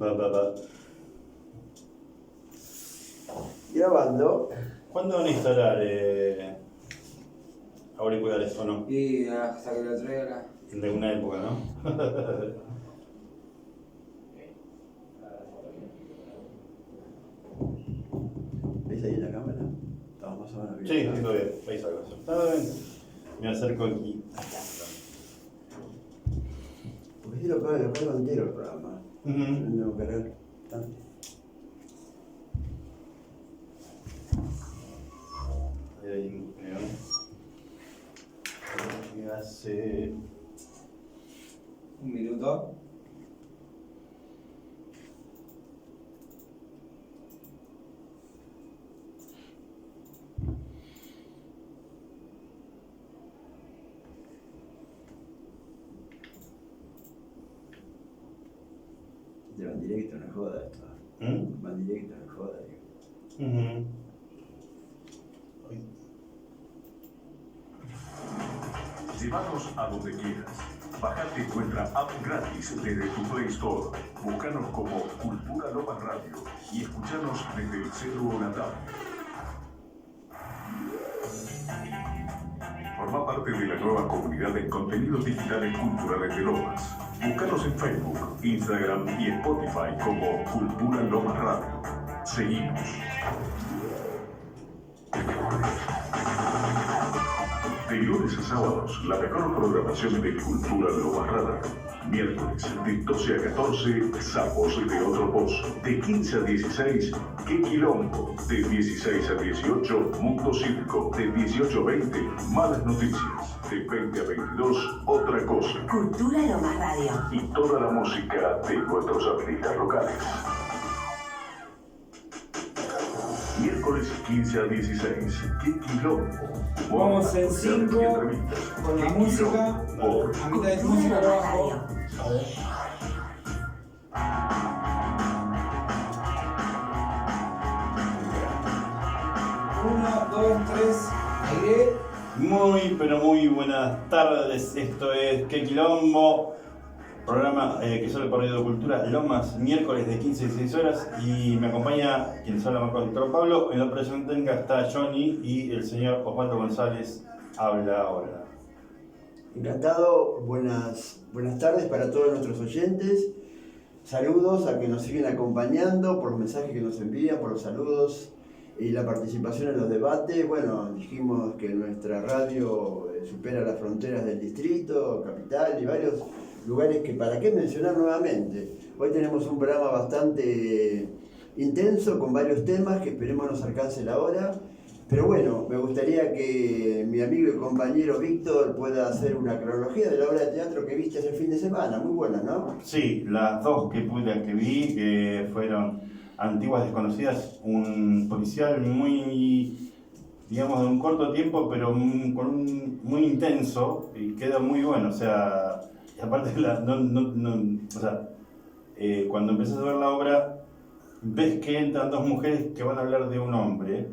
Va. Grabando. ¿Cuándo van a instalar auriculares o no? Y hasta que lo traiga. De una época, ¿no? ¿Ves ahí en la cámara? Estamos más o menos bien. Sí, todo bien. Veis algo. Está bien. Me acerco aquí. Porque si lo puedo entero el programa. No tengo que ver tanto. Ahí, ¿qué hace? Un minuto. Te van directo, no joda esto. Van directo, no joda. Llévanos a donde quieras. Bájate nuestra app gratis desde tu Play Store. Búscanos como Cultura Lomas Radio y escúchanos desde el celu o la tablet. Forma parte de la nueva comunidad de contenidos digitales culturales de Lomas. Búscanos en Facebook, Instagram y Spotify como Cultura Lomas Radio. Seguimos. De lunes a sábados, la mejor programación de Cultura Lomas Radio. Miércoles, de 12 a 14, Sapos de Otro Pozo. De 15 a 16, Qué Quilombo. De 16 a 18, Mundo Cívico. De 18 a 20, Malas Noticias. De 20 a 22, Otra Cosa. Cultura Lomas Radio. Y toda la música de nuestros artistas locales. Miércoles 15 a 16, Qué Quilombo. Vamos en 5 con la música. A mitad de música abajo. A ver. Uno, dos, tres, aire. Muy, pero muy buenas tardes. Esto es Qué Quilombo, programa que sale por Radio Cultura Lomas, miércoles de 15 a 16 horas. Y me acompaña quien habla, Marco Víctor Pablo. En la operación técnica está Johnny y el señor Osvaldo González habla ahora. Encantado, buenas tardes para todos nuestros oyentes. Saludos a que nos siguen acompañando por los mensajes que nos envían, por los saludos y la participación en los debates. Bueno, dijimos que nuestra radio supera las fronteras del distrito, capital y varios lugares que para qué mencionar nuevamente. Hoy tenemos un programa bastante intenso con varios temas que esperemos nos alcance la hora. Pero bueno, me gustaría que mi amigo y compañero Víctor pueda hacer una cronología de la obra de teatro que viste el fin de semana. Muy buena, ¿no? Sí, las dos que vi, que fueron Antiguas Desconocidas, un policial muy, digamos, de un corto tiempo, pero muy intenso y queda muy bueno. O sea, y aparte, cuando empiezas a ver la obra, ves que entran dos mujeres que van a hablar de un hombre,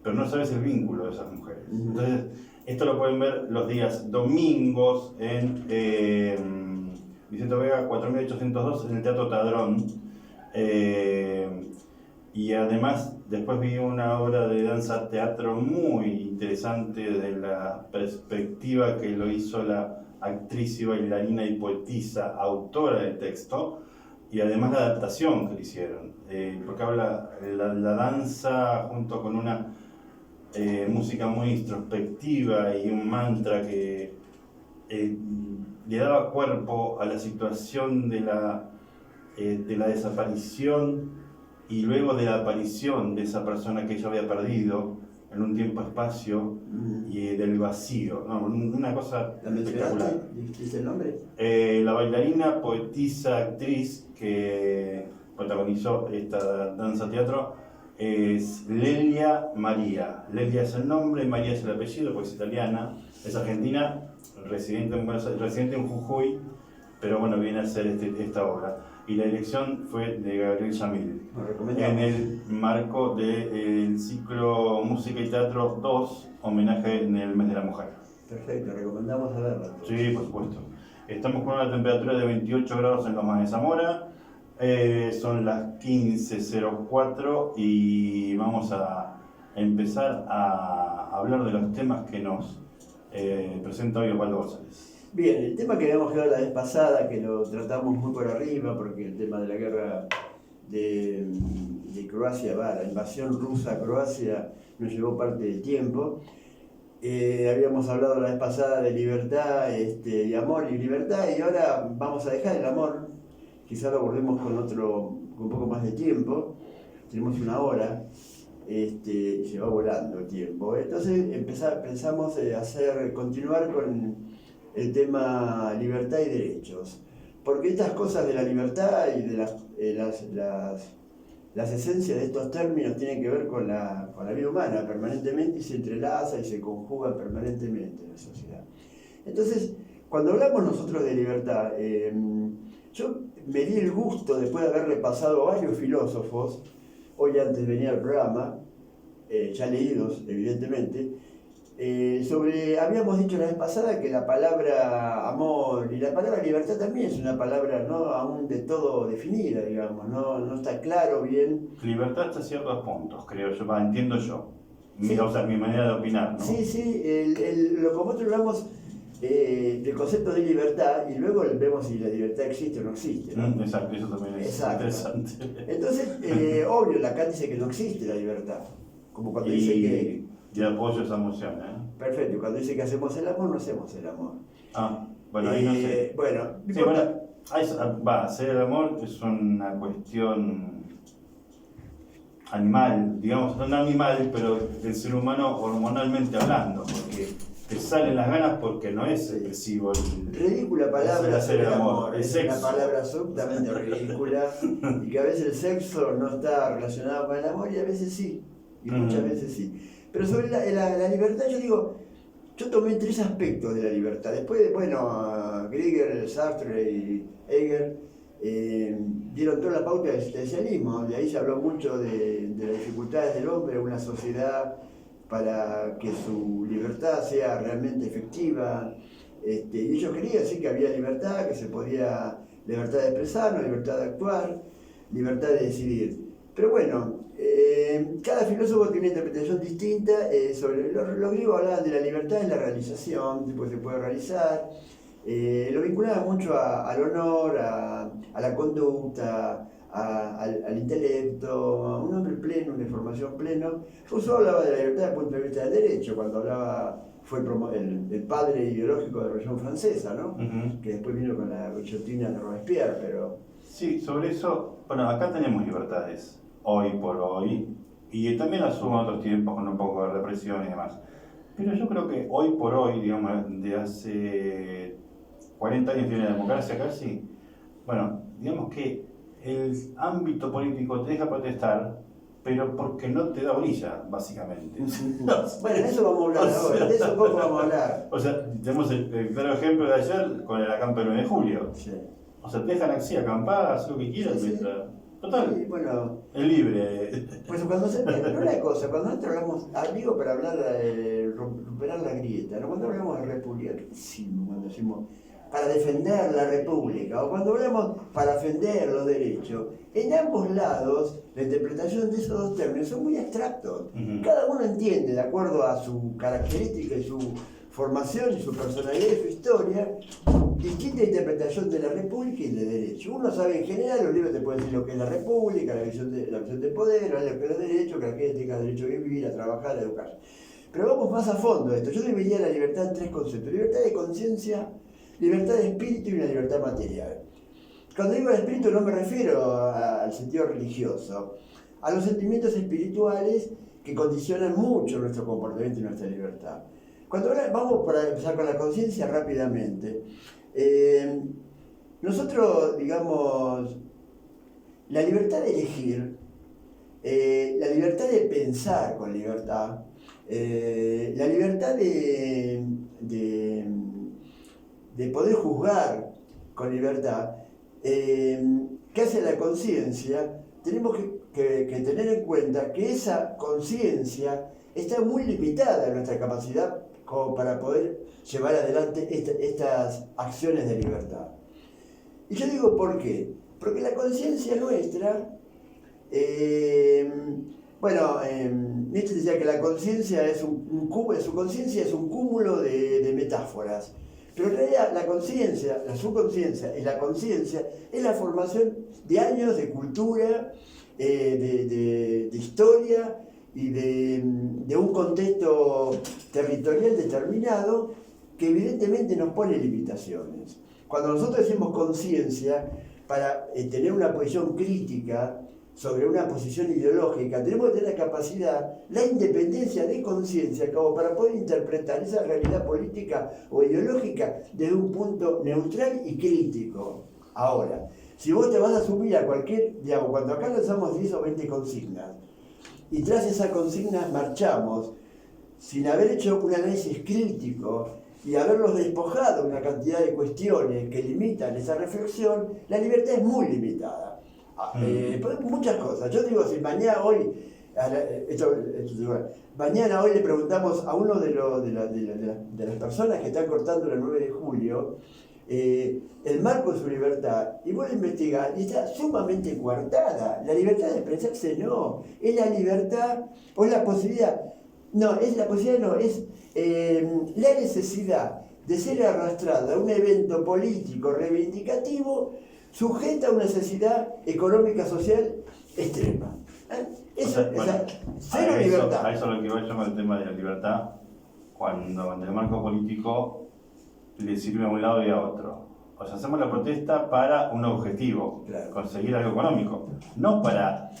pero no sabes el vínculo de esas mujeres. Entonces, esto lo pueden ver los días domingos en Vicente Vega 4802 en el Teatro Tadrón. Y además, después vi una obra de danza teatro muy interesante desde la perspectiva que lo hizo la actriz y bailarina y poetisa, autora del texto, y además la adaptación que le hicieron. Porque habla la danza junto con una música muy introspectiva y un mantra que le daba cuerpo a la situación de la desaparición y luego de la aparición de esa persona que ella había perdido en un tiempo-espacio y del vacío. No, una cosa espectacular. ¿Dijiste el nombre? La bailarina, poetisa, actriz que protagonizó esta danza-teatro es Lelia María. Lelia es el nombre, María es el apellido, porque es italiana, es argentina, residente en Jujuy, pero bueno, viene a hacer esta obra. Y la dirección fue de Gabriel Yamil, en el marco del ciclo Música y Teatro 2, homenaje en el mes de la mujer. Perfecto, recomendamos a verla. Sí, por supuesto. Estamos con una temperatura de 28 grados en Lomas de Zamora, Son las 15:04 y vamos a empezar a hablar de los temas que nos presenta hoy Osvaldo González. Bien, el tema que habíamos quedado la vez pasada, que lo tratamos muy por arriba, porque el tema de la guerra de Croacia, la invasión rusa a Croacia nos llevó parte del tiempo. Habíamos hablado la vez pasada de libertad y amor y libertad, y ahora vamos a dejar el amor. Quizá lo volvemos con un poco más de tiempo. Tenemos una hora y se va volando el tiempo. Entonces pensamos continuar con el tema libertad y derechos. Porque estas cosas de la libertad y de las esencias de estos términos tienen que ver con la vida humana permanentemente y se entrelaza y se conjuga permanentemente en la sociedad. Entonces, cuando hablamos nosotros de libertad, yo me di el gusto, después de haber repasado varios filósofos, hoy antes de venir al programa, ya leídos evidentemente, habíamos dicho la vez pasada que la palabra amor y la palabra libertad también es una palabra no aún de todo definida, digamos, no está claro bien. Libertad hasta ciertos puntos, creo yo, entiendo yo. Sí. O sea, mi manera de opinar, ¿no? Sí, lo como nosotros hablamos del concepto de libertad y luego vemos si la libertad existe o no existe, ¿no? Exacto, eso también es interesante. Entonces, obvio, Lacan dice que no existe la libertad, como cuando dice que... Y apoyo esa moción, Perfecto, cuando dice que hacemos el amor, no hacemos el amor. Bueno, ahí no sé. Bueno, sí, hacer el amor es una cuestión animal, digamos, no animal, pero del ser humano hormonalmente hablando, porque te salen las ganas porque no es excesivo ridícula palabra hacer el amor, es una palabra absolutamente ridícula y que a veces el sexo no está relacionado con el amor y a veces sí, y muchas veces sí. Pero sobre la libertad yo tomé 3 aspectos de la libertad. Después, Grieger, Sartre y Hegel dieron toda la pauta del existencialismo. De ahí se habló mucho de las dificultades del hombre en una sociedad para que su libertad sea realmente efectiva. Y ellos querían decir que había libertad, que se podía, libertad de expresarnos, libertad de actuar, libertad de decidir. Pero bueno, cada filósofo tiene una interpretación distinta. Sobre los griegos hablaban de la libertad en la realización, después se puede realizar. Lo vinculaban mucho al honor, a la conducta, al intelecto, a un hombre pleno, una formación plena. Rousseau hablaba de la libertad desde el punto de vista del derecho, cuando fue el padre ideológico de la Revolución Francesa, ¿no? Que después vino con la guillotina de Robespierre, pero... Sí, sobre eso, acá tenemos libertades, hoy por hoy, y también las hubo en otros tiempos con un poco de represión y demás. Pero yo creo que hoy por hoy, digamos, de hace 40 años tiene la democracia casi, digamos que el ámbito político te deja protestar, pero porque no te da orilla, básicamente. Bueno, de eso vamos a hablar ahora, de eso poco vamos a hablar. O sea, tenemos el claro ejemplo de ayer con el acampe del 9 de julio. Sí. O sea, te dejan así acampar, hacer lo que quieras, Sí. Total, Sí, bueno, es libre. pues pero una cosa, cuando nosotros hablamos, para hablar de recuperar la grieta, ¿no? Cuando hablamos de república, ¿qué decimos cuando decimos para defender la república? O cuando hablamos para defender los derechos, en ambos lados la interpretación de esos dos términos son muy abstractos. Cada uno entiende, de acuerdo a su característica y su formación y su personalidad y su historia, distinta interpretación de la república y de derecho. Uno sabe en general, los libros te pueden decir lo que es la república, la visión de poder, lo que es los derechos, que la gente tenga derecho a vivir, a trabajar, a educarse. Pero vamos más a fondo de esto. Yo dividiría la libertad en 3 conceptos: libertad de conciencia, libertad de espíritu y una libertad material. Cuando digo el espíritu no me refiero al sentido religioso, a los sentimientos espirituales que condicionan mucho nuestro comportamiento y nuestra libertad. Vamos para empezar con la conciencia rápidamente. Nosotros, digamos, la libertad de elegir, la libertad de pensar con libertad, la libertad de poder juzgar con libertad, ¿qué hace la conciencia? Tenemos que tener en cuenta que esa conciencia está muy limitada en nuestra capacidad como para poder llevar adelante estas acciones de libertad. Y yo digo, ¿por qué? Porque la conciencia nuestra, Nietzsche decía que la conciencia es su conciencia es un cúmulo de metáforas. Pero en realidad la conciencia, la subconsciencia y la conciencia es la formación de años de cultura, de historia y de un contexto territorial determinado que evidentemente nos pone limitaciones. Cuando nosotros decimos conciencia, para tener una posición crítica sobre una posición ideológica, tenemos que tener la capacidad, la independencia de conciencia como para poder interpretar esa realidad política o ideológica desde un punto neutral y crítico. Ahora, si vos te vas a subir a cualquier, digamos, cuando acá lanzamos 10 o 20 consignas, y tras esas consignas marchamos, sin haber hecho un análisis crítico y haberlos despojado de una cantidad de cuestiones que limitan esa reflexión, la libertad es muy limitada. Muchas cosas. Yo digo, si mañana hoy le preguntamos a uno de las personas que están cortando el 9 de julio, el marco de su libertad, y vos lo investigás y está sumamente coartada. La libertad de expresarse no, es la libertad o es la posibilidad, no, es la posibilidad, no, es la necesidad de ser arrastrada a un evento político reivindicativo sujeta a una necesidad económica social extrema. Cero libertad. A eso lo que voy yo con el tema de la libertad, cuando en el marco político le sirve a un lado y a otro. O sea, hacemos la protesta para un objetivo, claro, conseguir algo económico, no para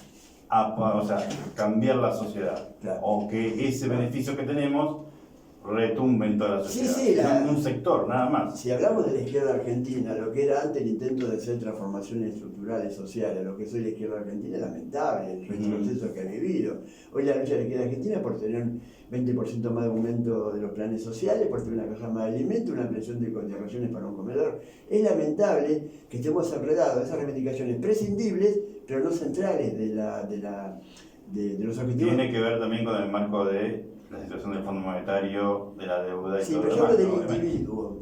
cambiar la sociedad, claro, o que ese beneficio que tenemos retumbe en toda la sociedad, en un sector, nada más. Si hablamos de la izquierda argentina, lo que era antes el intento de hacer transformaciones estructurales, sociales, lo que soy la izquierda argentina, es lamentable el retroceso que ha vivido. Hoy la lucha de la izquierda argentina es por tener un 20% más de aumento de los planes sociales, por tener una caja más de alimentos, una ampliación de raciones para un comedor. Es lamentable que estemos enredados esas reivindicaciones prescindibles, pero no centrales de los objetivos. Tiene que ver también con el marco de la situación del Fondo Monetario, de la deuda y sí, todo pero yo hablo del individuo.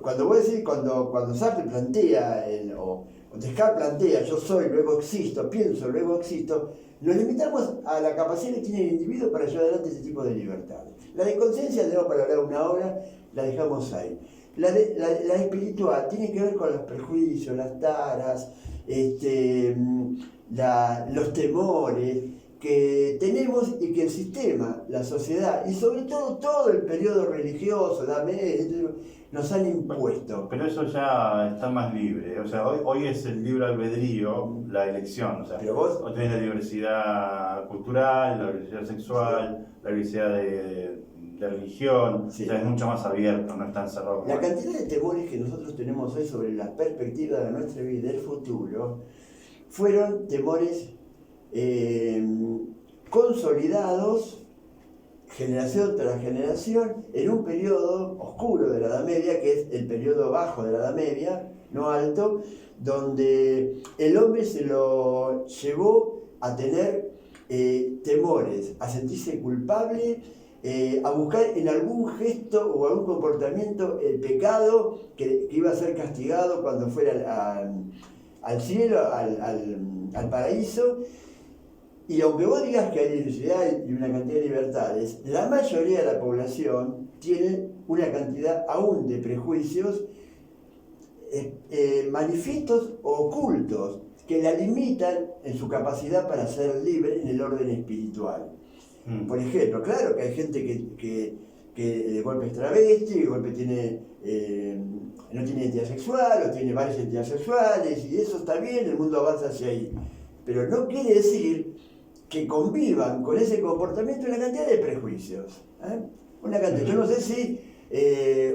Cuando vos decís, cuando Sartre plantea, o Descartes plantea, yo soy, luego existo, pienso, luego existo, nos limitamos a la capacidad que tiene el individuo para llevar adelante ese tipo de libertades. La de conciencia, tenemos para hablar una hora, la dejamos ahí. La espiritual tiene que ver con los prejuicios, las taras, los temores que tenemos y que el sistema, la sociedad y sobre todo el periodo religioso, nos han impuesto. Pero eso ya está más libre, o sea, hoy es el libre albedrío, la elección, o sea, vos tenés la diversidad cultural, la diversidad sexual, la diversidad de religión, sí, o sea, es mucho más abierto, no está encerrado. La cantidad de temores que nosotros tenemos hoy sobre la perspectiva de nuestra vida y del futuro fueron temores consolidados generación tras generación en un periodo oscuro de la Edad Media, que es el periodo bajo de la Edad Media, no alto, donde el hombre se lo llevó a tener temores, a sentirse culpable, a buscar en algún gesto o algún comportamiento el pecado que iba a ser castigado cuando fuera al cielo, al paraíso. Y aunque vos digas que hay diversidad y una cantidad de libertades, la mayoría de la población tiene una cantidad aún de prejuicios manifiestos o ocultos que la limitan en su capacidad para ser libre en el orden espiritual. Por ejemplo, claro que hay gente que de golpe es travesti, de golpe no tiene identidad sexual o tiene varias identidades sexuales, y eso está bien, el mundo avanza hacia ahí. Pero no quiere decir que convivan con ese comportamiento una cantidad de prejuicios. Una cantidad. Yo no sé si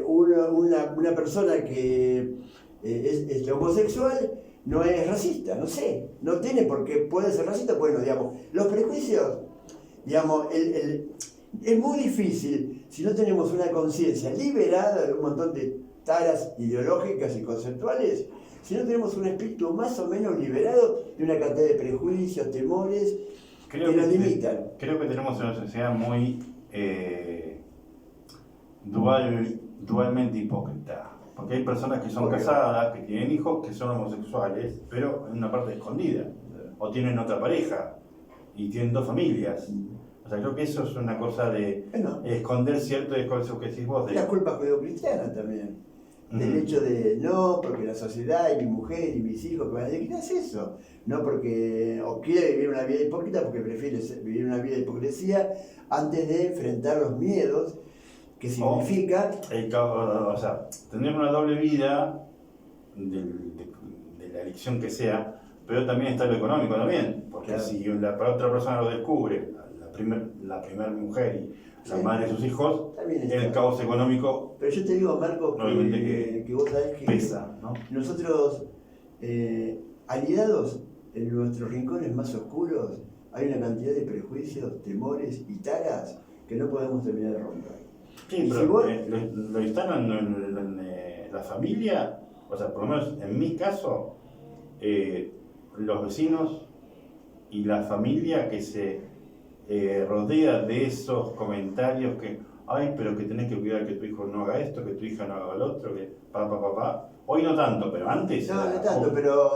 una persona que es homosexual no es racista, no sé. No tiene por qué, puede ser racista. Bueno, digamos, los prejuicios, digamos, es muy difícil si no tenemos una conciencia liberada de un montón de taras ideológicas y conceptuales, si no tenemos un espíritu más o menos liberado de una cantidad de prejuicios, temores que nos limitan. Creo que tenemos una sociedad muy dualmente hipócrita. Porque hay personas que son Obvio. casadas, que tienen hijos, que son homosexuales, pero en una parte escondida. O tienen otra pareja y tienen dos familias. O sea, creo que eso es una cosa de Bueno, esconder cierto de cosas que decís vos. es la culpa judeocristiana también. Del Ujú. hecho de no, porque la sociedad y mi mujer y mis hijos que van a decir, ¿qué es eso? No porque o quiere vivir una vida hipócrita porque prefiere vivir una vida de hipocresía antes de enfrentar los miedos que significa O sea, tener una doble vida de la elección que sea, pero también está lo económico también, porque Claro. si para otra persona lo descubre, la primer mujer y la Sí. madre de sus hijos, también está. el caos económico Pero yo te digo, Marcos, Obviamente que vos sabés que pesa, ¿no? nosotros, aliados en nuestros rincones más oscuros, hay una cantidad de prejuicios, temores y taras que no podemos terminar de romper. Sí, Y pero si vos- lo instalan en la familia, o sea, por lo menos en mi caso, los vecinos y la familia que se rodea de esos comentarios que, ay, pero que tenés que cuidar que tu hijo no haga esto, que tu hija no haga lo otro, que papá. Hoy no tanto, pero antes. No, era- no tanto, pero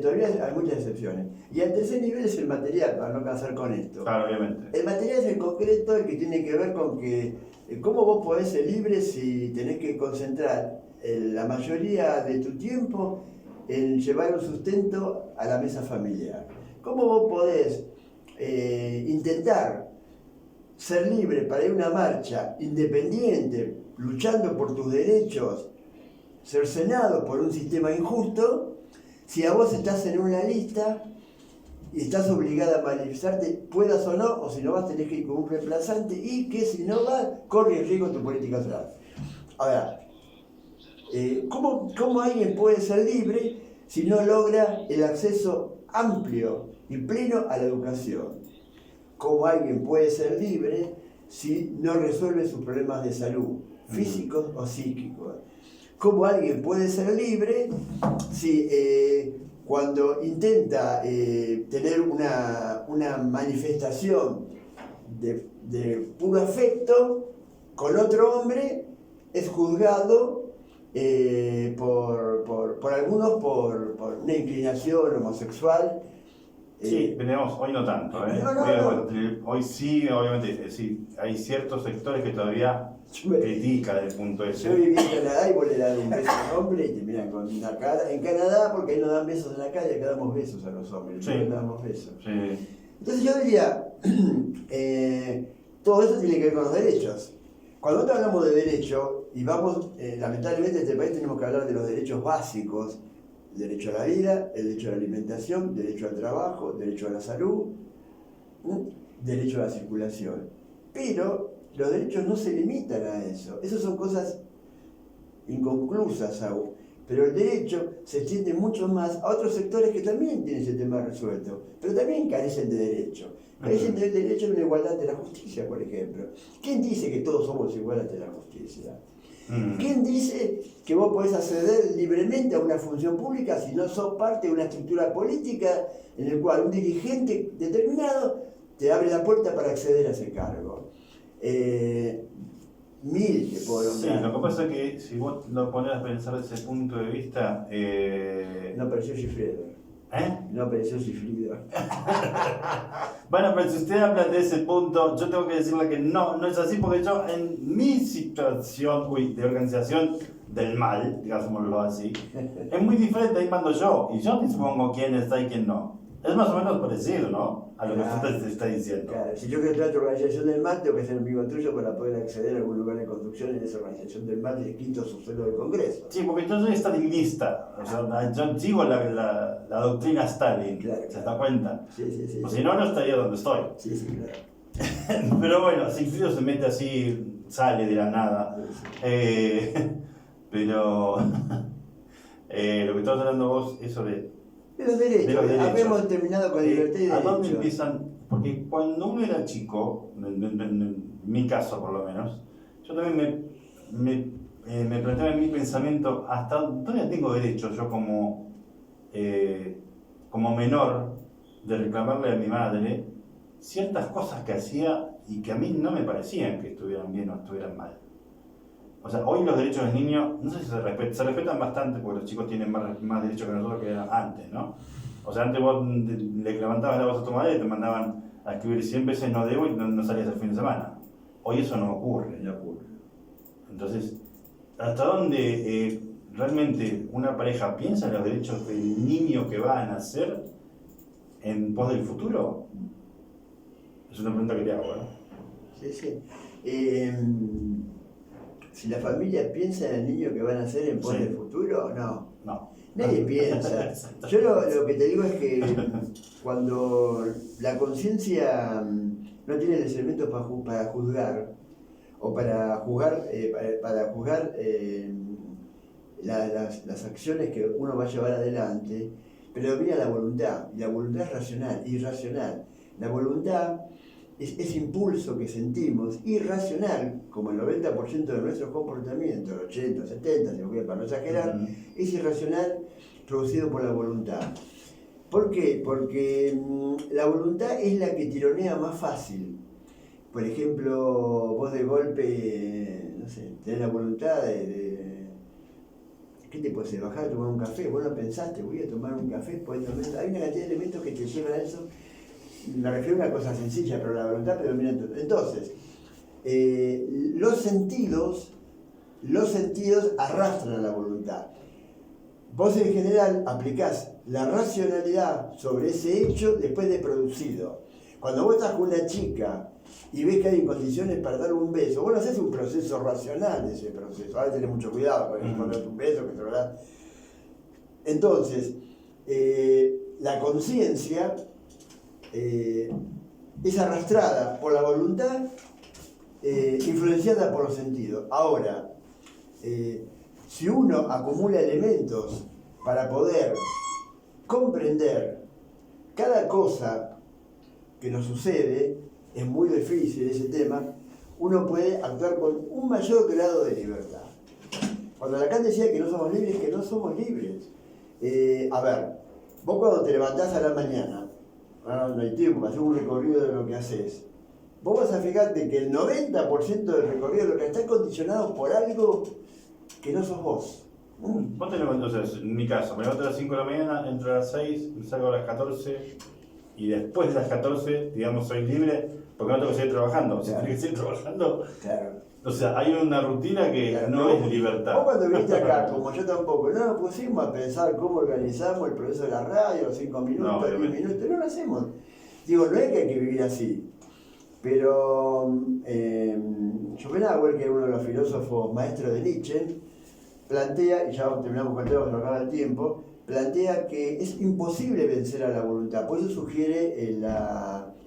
todavía hay muchas excepciones. Y el tercer nivel es el material, para no cansar con esto. Claro, obviamente. El material es el concreto, el que tiene que ver con que cómo vos podés ser libre si tenés que concentrar la mayoría de tu tiempo en llevar un sustento a la mesa familiar. ¿Cómo vos podés intentar ser libre para ir a una marcha independiente, luchando por tus derechos, cercenado por un sistema injusto, si a vos estás en una lista y estás obligada a manifestarte, puedas o no, o si no vas tenés que ir con un reemplazante y que si no vas, corre el riesgo tu política social. Ahora, ¿cómo alguien puede ser libre si no logra el acceso amplio y pleno a la educación? ¿Cómo alguien puede ser libre si no resuelve sus problemas de salud, físicos o psíquicos? ¿Cómo alguien puede ser libre si cuando intenta tener una manifestación de puro afecto con otro hombre es juzgado por algunos por una inclinación homosexual? Sí, tenemos, hoy no tanto, ¿eh? Hoy sí, obviamente, sí, hay ciertos sectores que todavía critican el punto Yo ese. viví en Canadá y vos le das un beso a un hombre y te miran con una cara. En Canadá, porque ahí no dan besos en la calle, acá damos besos a los hombres. Sí. No damos besos. Sí. Entonces yo diría, todo eso tiene que ver con los derechos. Cuando nosotros hablamos de derecho, y vamos, lamentablemente en este país tenemos que hablar de los derechos básicos, el derecho a la vida, el derecho a la alimentación, el derecho al trabajo, el derecho a la salud, derecho a la circulación. Pero los derechos no se limitan a eso. Esas son cosas inconclusas aún. Pero el derecho se extiende mucho más a otros sectores que también tienen ese tema resuelto, pero también carecen de derecho. Carecen de derecho a una igualdad ante la justicia, por ejemplo. ¿Quién dice que todos somos iguales ante la justicia? ¿Quién dice que vos podés acceder libremente a una función pública si no sos parte de una estructura política en la cual un dirigente determinado te abre la puerta para acceder a ese cargo? Mil te puedo Sí, nombrar. lo que pasa es que si vos lo pones a pensar desde ese punto de vista, No apareció Gifredo. ¿eh? No apareció Gifrido. Bueno, pero si usted habla de ese punto, yo tengo que decirle que no es así, porque yo en mi situación de organización del mal, digámoslo así, es muy diferente, ahí mando yo, y yo dispongo quién está y quién no. Es más o menos parecido, ¿no? A lo que usted te está diciendo. Claro, si yo quiero entrar a tu organización del mal, tengo que ser amigo tuyo para poder acceder a algún lugar de construcción en esa organización del mal del quinto subsuelo del Congreso. Sí, porque yo soy stalinista, o sea, yo sigo la doctrina Stalin, Claro, ¿se claro. da cuenta? Sí. O si no, no estaría donde estoy. Sí, claro. Pero bueno, Sigfrido se mete así, sale de la nada. Pero lo que estabas hablando vos, eso de De los derechos. De los derechos. Habíamos terminado con libertad y ¿a dónde derecho. empiezan? Porque cuando uno era chico, en mi caso por lo menos, yo también me planteaba en mi pensamiento hasta dónde tengo derecho yo como menor de reclamarle a mi madre ciertas cosas que hacía y que a mí no me parecían que estuvieran bien o estuvieran mal. O sea, hoy los derechos del niño, no sé si se respetan bastante porque los chicos tienen más derechos que nosotros que antes, ¿no? O sea, antes vos le levantabas la voz a tu madre y te mandaban a escribir 100 veces no debo y no salías el fin de semana. Hoy eso no ocurre. No ocurre. Entonces, ¿hasta dónde realmente una pareja piensa en los derechos del niño que va a nacer en pos del futuro? Es una pregunta que te hago, ¿no? Sí, sí. Si la familia piensa en el niño que va a nacer en pos Sí. del futuro, no. No. Nadie piensa. Yo lo que te digo es que cuando la conciencia no tiene los elementos para juzgar, o para juzgar las acciones que uno va a llevar adelante, predomina la voluntad, y la voluntad es racional, irracional. La voluntad es ese impulso que sentimos, irracional, como el 90% de nuestros comportamientos, el 80, 70, si no quiero, para no exagerar, es irracional, producido por la voluntad. ¿Por qué? Porque la voluntad es la que tironea más fácil. Por ejemplo, vos de golpe, no sé, tenés la voluntad ¿qué te puede hacer? Bajar a tomar un café. Vos no pensaste, voy a tomar un café, hay una cantidad de elementos que te llevan a eso. Me refiero a una cosa sencilla, pero la voluntad predomina en todo. Entonces, los sentidos arrastran a la voluntad. Vos en general aplicás la racionalidad sobre ese hecho después de producido. Cuando vos estás con una chica y ves que hay condiciones para dar un beso, vos no haces un proceso racional de ese proceso. Ahora tenés mucho cuidado con encontrar un beso, que te verdad. Entonces, la conciencia es arrastrada por la voluntad, influenciada por los sentidos. Ahora, si uno acumula elementos para poder comprender cada cosa que nos sucede, es muy difícil ese tema, uno puede actuar con un mayor grado de libertad. Cuando Lacan decía que no somos libres, que no somos libres. A ver, vos cuando te levantás a la mañana, ahora no hay tiempo para hacer un recorrido de lo que haces, vos vas a fijarte que el 90% del recorrido de lo que está condicionado por algo que no sos vos. Vos te levantas, o sea, en mi caso, me levanto a las 5 de la mañana, entro a las 6, salgo a las 14 y después de las 14, digamos, soy libre porque no tengo que seguir trabajando. Si tengo que seguir trabajando, Claro. o sea, hay una rutina que Claro, no es libertad. Vos cuando viniste acá, como yo tampoco, no nos pusimos a pensar cómo organizamos el proceso de la radio, los 5 minutos, No, 10 minutos, no lo hacemos. Digo, no es que hay que vivir así, pero Schopenhauer, que es uno de los filósofos maestros de Nietzsche, plantea, y ya terminamos con el tema, se nos acaba el tiempo, plantea que es imposible vencer a la voluntad, por eso sugiere el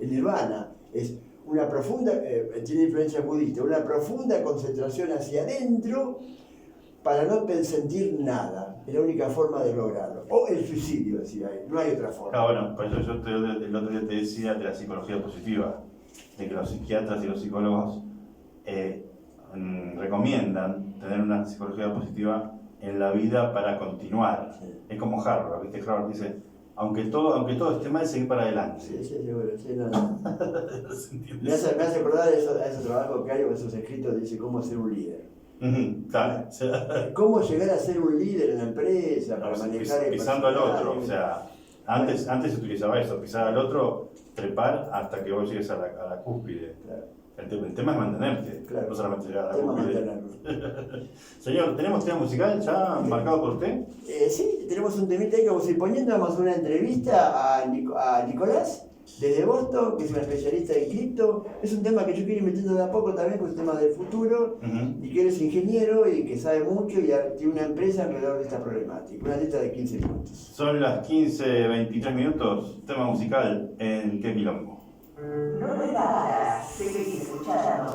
nirvana, es una profunda, tiene influencia budista, una profunda concentración hacia adentro para no sentir nada, es la única forma de lograrlo, o el suicidio, decía él, no hay otra forma. Ah, bueno, por eso yo el otro día te decía de la psicología positiva, de que los psiquiatras y los psicólogos recomiendan tener una psicología positiva en la vida para continuar. Sí. Es como Harvard, ¿viste? Harvard dice, aunque todo esté mal, seguir para adelante. Sí, seguro, sí, no. ¿Se entiende? Me hace acordar a ese trabajo que hay, o esos escritos, dice cómo ser un líder. Claro. Cómo llegar a ser un líder en la empresa, para manejar el Pisando al otro, personal. o sea, antes se utilizaba eso, pisar al otro, trepar hasta que vos llegues a la cúspide. Claro. El tema es mantenerte, Claro. no solamente llegar a la Tema cúspide. mantenerlo. Señor, ¿tenemos tema musical ya marcado por usted? Sí, tenemos un temita ahí que vamos a ir poniendo. Vamos a hacer una entrevista a Nicolás desde Boston, que es un especialista en cripto. Es un tema que yo quiero ir metiendo de a poco también, porque es un tema del futuro. Y que él es ingeniero y que sabe mucho y tiene una empresa alrededor de esta problemática. Una lista de 15 minutos. Son las 15:23 minutos, tema musical en Qué Quilombo. No te paras, seguir escuchando.